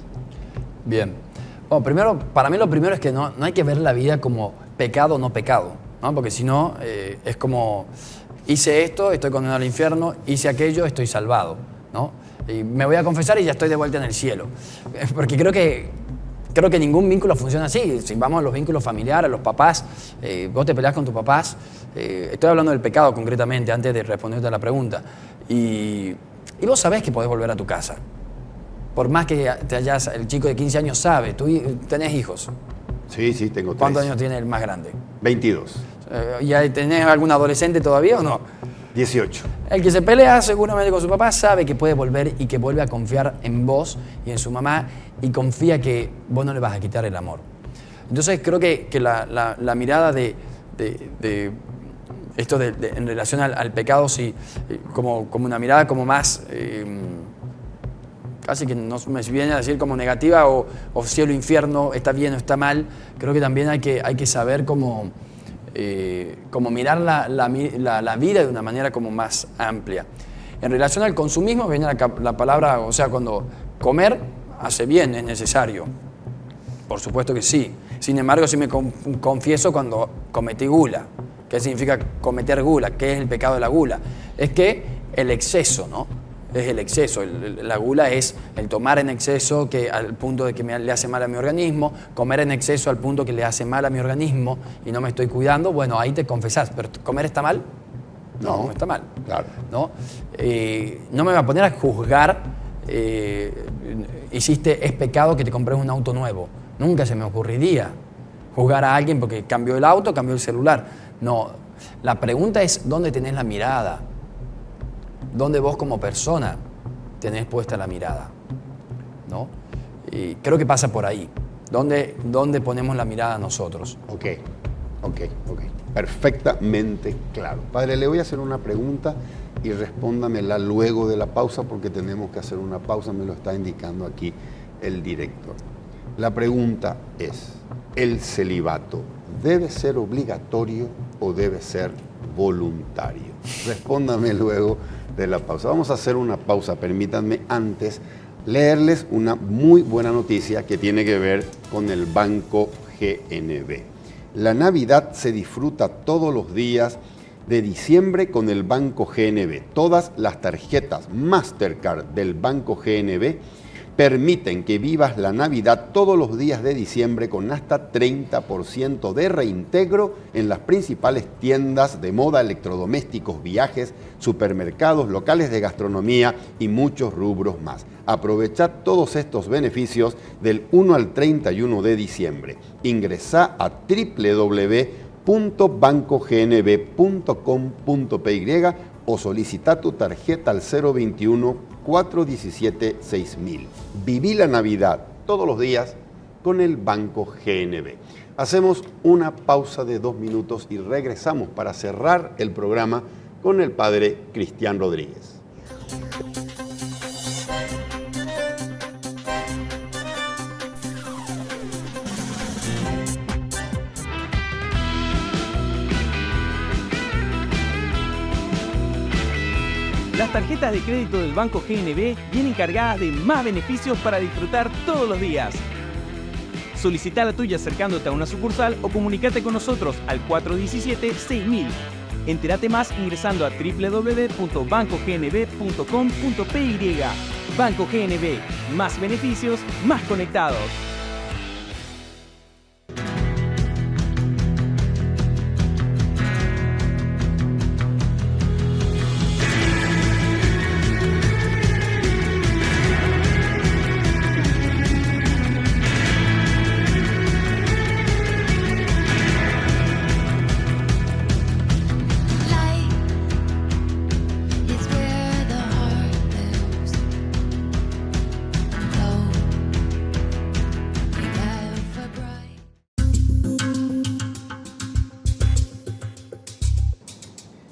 Bien. Bueno, primero, para mí lo primero es que no hay que ver la vida como pecado o no pecado, ¿no? Porque si no, es como, hice esto, estoy condenado al infierno, hice aquello, estoy salvado, ¿no? Y me voy a confesar y ya estoy de vuelta en el cielo. Porque creo que ningún vínculo funciona así. Si vamos a los vínculos familiares, a los papás, vos te peleás con tus papás, estoy hablando del pecado concretamente, antes de responderte a la pregunta, y vos sabés que podés volver a tu casa. Por más que el chico de 15 años sabe, tú tenés hijos. Sí, tengo 3. ¿Cuántos años tiene el más grande? 22. ¿Ya tenés algún adolescente todavía o no? 18. El que se pelea seguramente con su papá sabe que puede volver y que vuelve a confiar en vos y en su mamá y confía que vos no le vas a quitar el amor. Entonces creo que la mirada de esto en relación al pecado, sí, como una mirada como más, casi que no me viene a decir como negativa o cielo, infierno, está bien o está mal, creo que también hay que saber cómo mirar la vida de una manera como más amplia. En relación al consumismo viene la palabra, o sea, cuando comer hace bien, es necesario. Por supuesto que sí. Sin embargo, sí me confieso cuando cometí gula. ¿Qué significa cometer gula? ¿Qué es el pecado de la gula? Es que el exceso, ¿no? Es el exceso. La gula es el tomar en exceso al punto de que le hace mal a mi organismo, comer en exceso al punto que le hace mal a mi organismo y no me estoy cuidando. Bueno, ahí te confesás. ¿Pero comer está mal? No está mal. Claro. No me voy a poner a juzgar. Es pecado que te compres un auto nuevo. Nunca se me ocurriría juzgar a alguien porque cambió el auto, cambió el celular. No. La pregunta es ¿dónde tenés la mirada? ¿Dónde vos como persona tenés puesta la mirada? ¿No? Y creo que pasa por ahí. ¿Dónde ponemos la mirada nosotros? Ok. Perfectamente claro. Padre, le voy a hacer una pregunta y respóndamela luego de la pausa porque tenemos que hacer una pausa, me lo está indicando aquí el director. La pregunta es, ¿el celibato debe ser obligatorio o debe ser voluntario? Respóndame luego de la pausa. Vamos a hacer una pausa, permítanme antes leerles una muy buena noticia que tiene que ver con el Banco GNB. La Navidad se disfruta todos los días de diciembre con el Banco GNB. Todas las tarjetas Mastercard del Banco GNB permiten que vivas la Navidad todos los días de diciembre con hasta 30% de reintegro en las principales tiendas de moda, electrodomésticos, viajes, supermercados, locales de gastronomía y muchos rubros más. Aprovechad todos estos beneficios del 1 al 31 de diciembre. Ingresá a www.gnb.cl www.bancognb.com.py o solicita tu tarjeta al 021-417-6000. Viví la Navidad todos los días con el Banco GNB. Hacemos una pausa de 2 minutos y regresamos para cerrar el programa con el padre Cristian Rodríguez. Las tarjetas de crédito del Banco GNB vienen cargadas de más beneficios para disfrutar todos los días. Solicita la tuya acercándote a una sucursal o comunícate con nosotros al 417-6000. Entérate más ingresando a www.bancognb.com.py. Banco GNB, más beneficios, más conectados.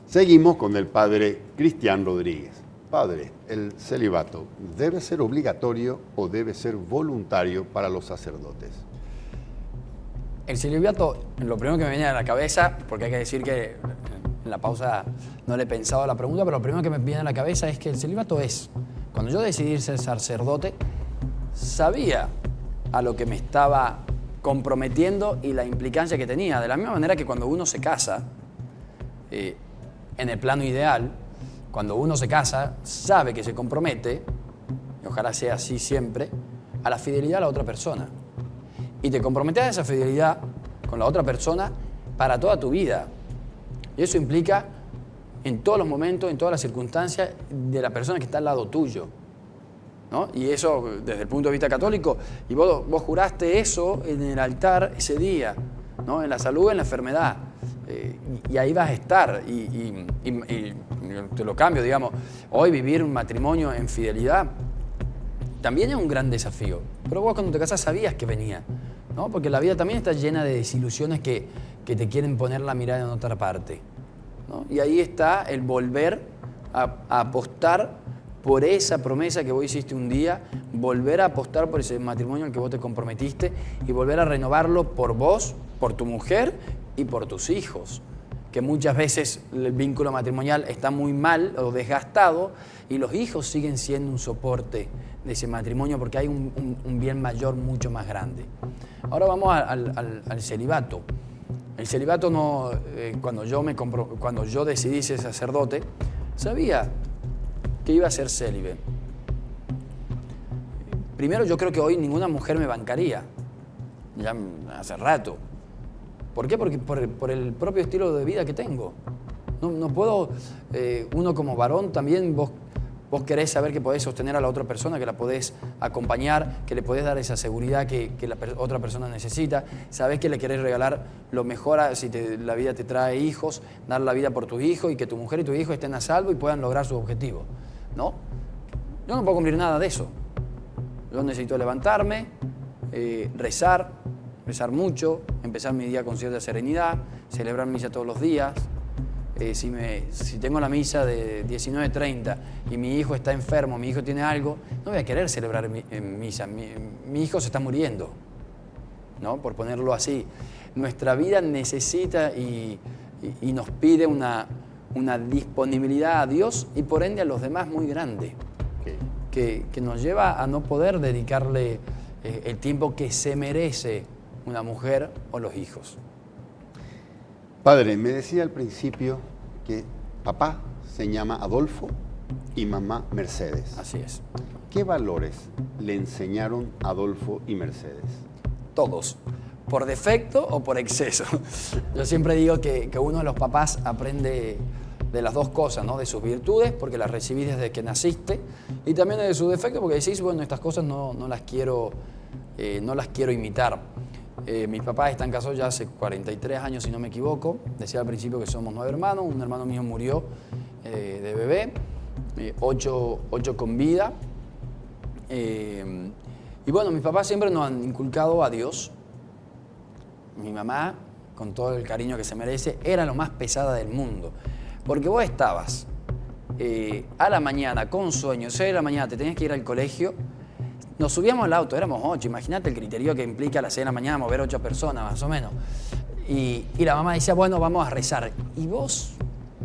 Seguimos con el padre Cristian Rodríguez. Padre, ¿el celibato debe ser obligatorio o debe ser voluntario para los sacerdotes? El celibato, lo primero que me viene a la cabeza, porque hay que decir que en la pausa no le he pensado a la pregunta, pero lo primero que me viene a la cabeza es que el celibato es, cuando yo decidí ser sacerdote, sabía a lo que me estaba comprometiendo y la implicancia que tenía. De la misma manera que cuando uno se casa, en el plano ideal, cuando uno se casa, sabe que se compromete, y ojalá sea así siempre, a la fidelidad a la otra persona. Y te comprometes a esa fidelidad con la otra persona para toda tu vida. Y eso implica en todos los momentos, en todas las circunstancias de la persona que está al lado tuyo, ¿no? Y eso desde el punto de vista católico, y vos juraste eso en el altar ese día, ¿no? En la salud, en la enfermedad. Y ahí vas a estar, y te lo cambio, digamos, hoy vivir un matrimonio en fidelidad también es un gran desafío, pero vos cuando te casás sabías que venía, ¿no? Porque la vida también está llena de desilusiones que te quieren poner la mirada en otra parte, ¿no? Y ahí está el volver a apostar por esa promesa que vos hiciste un día, volver a apostar por ese matrimonio al que vos te comprometiste y volver a renovarlo por vos, por tu mujer y por tus hijos, que muchas veces el vínculo matrimonial está muy mal o desgastado y los hijos siguen siendo un soporte de ese matrimonio porque hay un bien mayor mucho más grande. Ahora vamos al celibato. El celibato no, cuando yo decidí ser sacerdote, sabía que iba a ser célibe. Primero, yo creo que hoy ninguna mujer me bancaría, ya hace rato. ¿Por qué? Porque por el propio estilo de vida que tengo. No puedo, uno como varón también, vos querés saber que podés sostener a la otra persona, que la podés acompañar, que le podés dar esa seguridad que la otra persona necesita. Sabés que le querés regalar lo mejor si la vida te trae hijos, dar la vida por tus hijos y que tu mujer y tu hijo estén a salvo y puedan lograr sus objetivos, ¿no? Yo no puedo cumplir nada de eso. Yo necesito levantarme, rezar mucho, empezar mi día con cierta serenidad, celebrar misa todos los días. Si tengo la misa de 19:30 y mi hijo está enfermo, mi hijo tiene algo, no voy a querer celebrar misa. Mi hijo se está muriendo, ¿no? Por ponerlo así. Nuestra vida necesita y nos pide una disponibilidad a Dios y por ende a los demás muy grande, que nos lleva a no poder dedicarle el tiempo que se merece una mujer o los hijos. Padre, me decía al principio que papá se llama Adolfo y mamá Mercedes. Así es. ¿Qué valores le enseñaron Adolfo y Mercedes? Todos, por defecto o por exceso. Yo siempre digo que uno de los papás aprende de las dos cosas, ¿no? De sus virtudes, porque las recibís desde que naciste, y también de sus defectos, porque decís, bueno, estas cosas no las quiero imitar. Mis papás están casados ya hace 43 años, si no me equivoco. Decía al principio que somos 9 hermanos. Un hermano mío murió de bebé, 8 con vida. Y bueno, mis papás siempre nos han inculcado a Dios. Mi mamá, con todo el cariño que se merece, era lo más pesada del mundo. Porque vos estabas a la mañana con sueño, 6 de la mañana, te tenías que ir al colegio. Nos subíamos al auto, éramos 8, imagínate el criterio que implica a las 6 de la mañana mover 8 personas, más o menos. Y la mamá decía, bueno, vamos a rezar. Y vos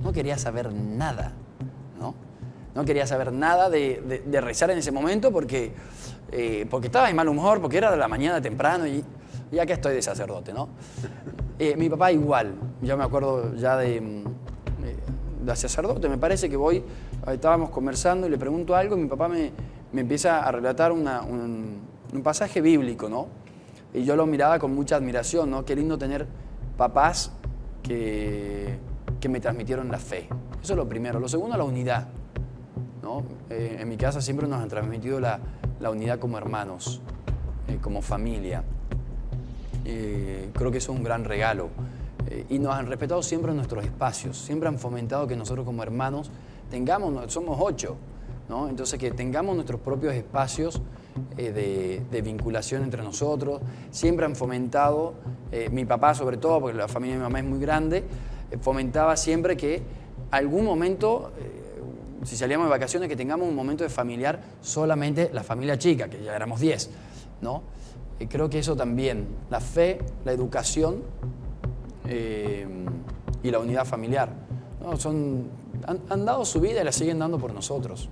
no querías saber nada, ¿no? No querías saber nada de rezar en ese momento porque estabas en mal humor, porque era de la mañana temprano y ya que estoy de sacerdote, ¿no? Mi papá igual, yo me acuerdo ya de sacerdote, me parece que estábamos conversando y le pregunto algo y mi papá me empieza a relatar un pasaje bíblico, ¿no? Y yo lo miraba con mucha admiración, ¿no? Qué lindo tener papás que me transmitieron la fe. Eso es lo primero. Lo segundo, la unidad, ¿no? En mi casa siempre nos han transmitido la unidad como hermanos, como familia. Creo que eso es un gran regalo. Y nos han respetado siempre nuestros espacios. Siempre han fomentado que nosotros como hermanos somos 8, ¿no? Entonces que tengamos nuestros propios espacios de vinculación entre nosotros. Siempre han fomentado, mi papá sobre todo, porque la familia de mi mamá es muy grande, fomentaba siempre que algún momento, si salíamos de vacaciones, que tengamos un momento de familiar solamente la familia chica, que ya éramos 10, ¿no? Creo que eso también, la fe, la educación y la unidad familiar, ¿no? Han dado su vida y la siguen dando por nosotros.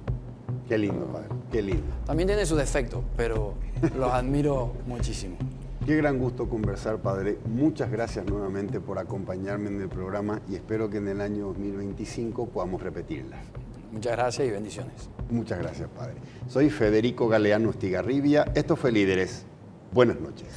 Qué lindo, padre, qué lindo. También tiene sus defectos, pero los admiro muchísimo. Qué gran gusto conversar, padre. Muchas gracias nuevamente por acompañarme en el programa y espero que en el año 2025 podamos repetirla. Muchas gracias y bendiciones. Muchas gracias, padre. Soy Federico Galeano Estigarribia. Esto fue Líderes. Buenas noches.